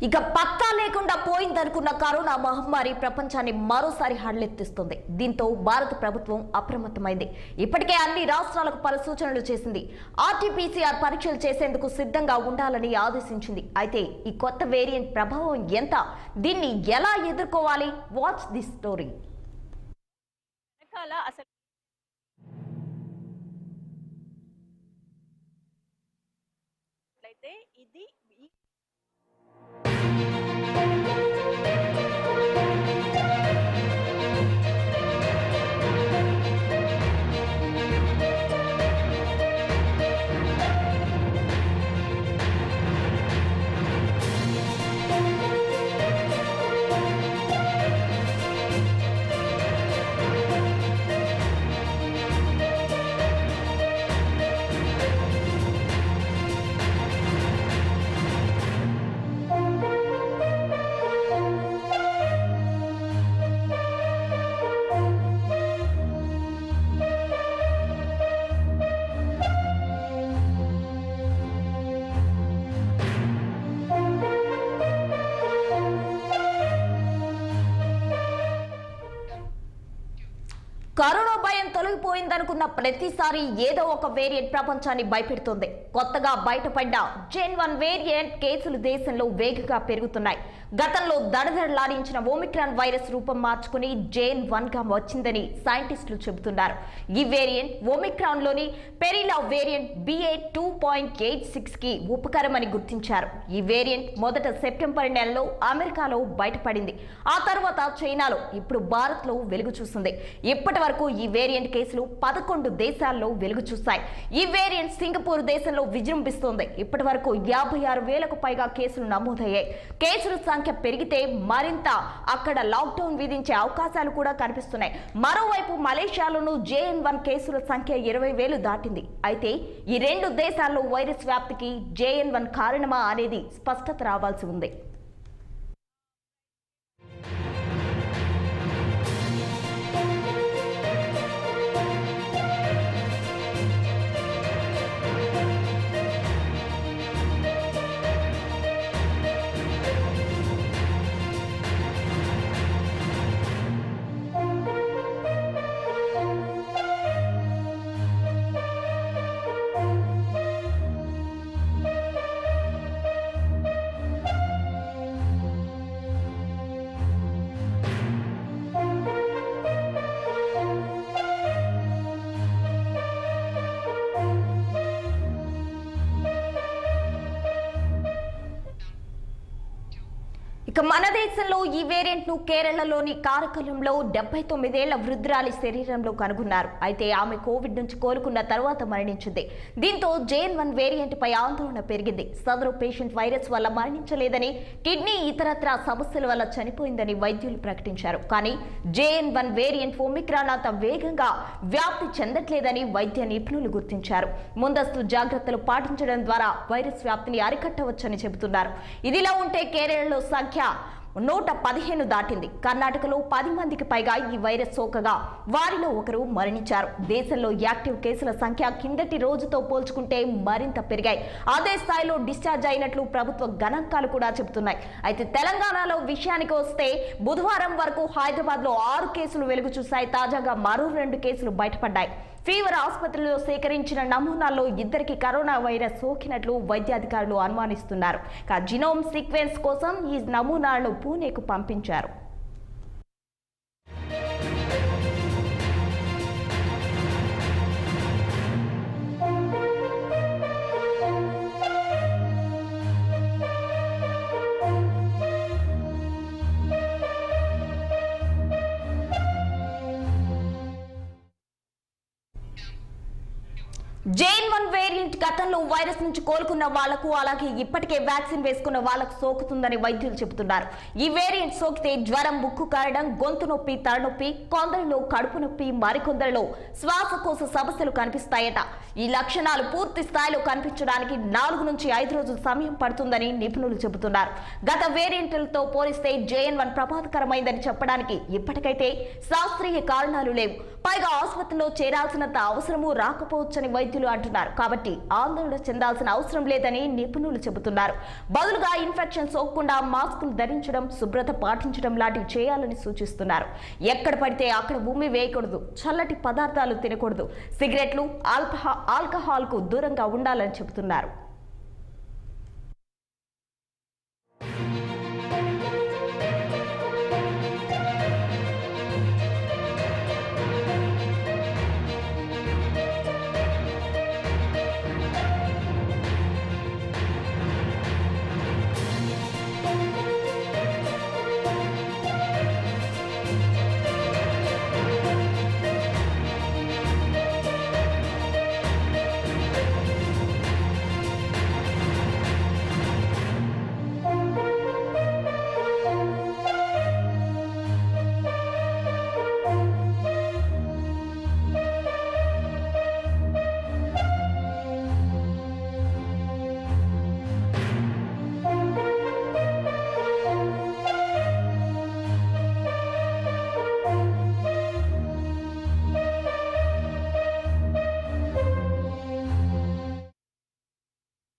ఇక పత్తా లేకుండా పోయిందనుకున్న కరోనా మహమ్మారి ప్రపంచాన్ని మరోసారి హడలెత్తిస్తుంది. దీంతో భారత ప్రభుత్వం అప్రమత్తమైంది. ఇప్పటికే అన్ని రాష్ట్రాలకు పలు సూచనలు చేసింది. ఆర్టీపీసీఆర్ పరీక్షలు చేసేందుకు సిద్ధంగా ఉండాలని ఆదేశించింది. అయితే ఈ కొత్త వేరియంట్ ప్రభావం ఎంత, దీన్ని ఎలా ఎదుర్కోవాలి? Watch this story. ఇది కరోనా భయం తొలగిపోయిందనుకున్న ప్రతిసారి ఏదో ఒక వేరియంట్ ప్రపంచాన్ని భయపెడుతోంది. కొత్తగా బయటపడ్డ జెన్-1 వేరియంట్ కేసులు దేశంలో వేగంగా పెరుగుతున్నాయి. గతంలో దడదడలాడించిన ఒమిక్రాన్ వైరస్ రూపం మార్చుకుని జెన్-1 గా వచ్చిందని సైంటిస్టులు చెబుతున్నారు. ఈ వేరియంట్ ఒమిక్రాన్ లోని పెరిలా వేరియంట్ BA.2.86 కి ఉపకరమని గుర్తించారు. ఈ వేరియంట్ మొదట సెప్టెంబర్ నెలలో అమెరికాలో బయటపడింది. ఆ తర్వాత చైనాలో, ఇప్పుడు భారత్ లో వెలుగు చూసింది. ఇప్పటి వరకు ఈ వేరియంట్ కేసులు 11 దేశాల్లో వెలుగు చూశాయి. ఈ వేరియంట్ సింగపూర్ దేశంలో విజృంభిస్తోంది. ఇప్పటి వరకు 56,000కు పైగా కేసులు నమోదయ్యాయి. కేసుల సంఖ్య పెరిగితే మరింత అక్కడ లాక్డౌన్ విధించే అవకాశాలు కూడా కనిపిస్తున్నాయి. మరోవైపు మలేషియాలోనూ JN-1 కేసుల సంఖ్య 20,000 దాటింది. అయితే ఈ రెండు దేశాల్లో వైరస్ వ్యాప్తికి JN-1 కారణమా అనేది స్పష్టత రావాల్సి ఉంది. ఇక మన దేశంలో ఈ వేరియంట్ ను కేరళలోని కారకలంలో 79 ఏళ్ల వృద్ధురాలి శరీరంలో కనుగొన్నారు. అయితే ఆమె కోవిడ్ నుంచి కోలుకున్న తర్వాత మరణించింది. దీంతో JN-1 వేరియంట్ పై ఆందోళన పెరిగింది. సదరు పేషెంట్ వైరస్ వల్ల మరణించలేదని, కిడ్నీ ఇతరత్ర సమస్యల వల్ల చనిపోయిందని వైద్యులు ప్రకటించారు. కానీ JN-1 వేరియంట్ ఒమిక్రాన్ అంత వేగంగా వ్యాప్తి చెందట్లేదని వైద్య నిపుణులు గుర్తించారు. ముందస్తు జాగ్రత్తలు పాటించడం ద్వారా వైరస్ వ్యాప్తిని అరికట్టవచ్చని చెబుతున్నారు. ఇదిలా ఉంటే కేరళలో సంఖ్య 115 దాటింది. కర్ణాటకలో 10 మందికి పైగా ఈ వైరస్ సోకగా వారిలో ఒకరు మరణించారు. దేశంలో యాక్టివ్ కేసుల సంఖ్య కిందటి రోజుతో పోల్చుకుంటే మరింత పెరిగాయి. అదే స్థాయిలో డిశ్చార్జ్ అయినట్లు ప్రభుత్వ గణాంకాలు కూడా చెబుతున్నాయి. అయితే తెలంగాణలో విషయానికి వస్తే బుధవారం వరకు హైదరాబాద్ లో 6 కేసులు వెలుగు చూశాయి. తాజాగా మరో 2 కేసులు బయటపడ్డాయి. ఫీవర్ ఆసుపత్రిలో సేకరించిన నమూనాల్లో 2కి కరోనా వైరస్ సోకినట్లు వైద్యాధికారులు అనుమానిస్తున్నారు. జీనోమ్ సీక్వెన్స్ కోసం ఈ నమూనాలను పూణేకు పంపించారు. JN-1 వేరియంట్ గతంలో వైరస్ నుంచి కోలుకున్న వాళ్లకు, అలాగే ఇప్పటికే వ్యాక్సిన్ వేసుకున్న వాళ్లకు సోకుతుందని వైద్యులు చెబుతున్నారు. ఈ వేరియంట్ సోకితే జ్వరం, ముక్కు కారడం, గొంతు నొప్పి, తలనొప్పి, కొందరిలో కడుపు నొప్పి, మరికొందరిలో శ్వాసకోశ సమస్యలు కనిపిస్తాయట. ఈ లక్షణాలు పూర్తి స్థాయిలో కనిపించడానికి 4 నుంచి 5 రోజుల సమయం పడుతుందని నిపుణులు చెబుతున్నారు. గత వేరియంట్లతో పోలిస్తే JN-1 ప్రమాదకరమైందని చెప్పడానికి ఇప్పటికైతే శాస్త్రీయ కారణాలు లేవు. పైగా ఆసుపత్రిలో చేరాల్సినంత అవసరమూ రాకపోవచ్చని వైద్యులు వైద్యులు అంటున్నారు. కాబట్టి ఆందోళన చెందాల్సిన అవసరం లేదని నిపుణులు చెబుతున్నారు. బదులుగా ఇన్ఫెక్షన్ సోకకుండా మాస్కులు ధరించడం, శుభ్రత పాటించడం లాంటివి చేయాలని సూచిస్తున్నారు. ఎక్కడ పడితే అక్కడ భూమి వేయకూడదు, చల్లటి పదార్థాలు తినకూడదు, సిగరెట్లు, ఆల్కహాల్ కు దూరంగా ఉండాలని చెబుతున్నారు.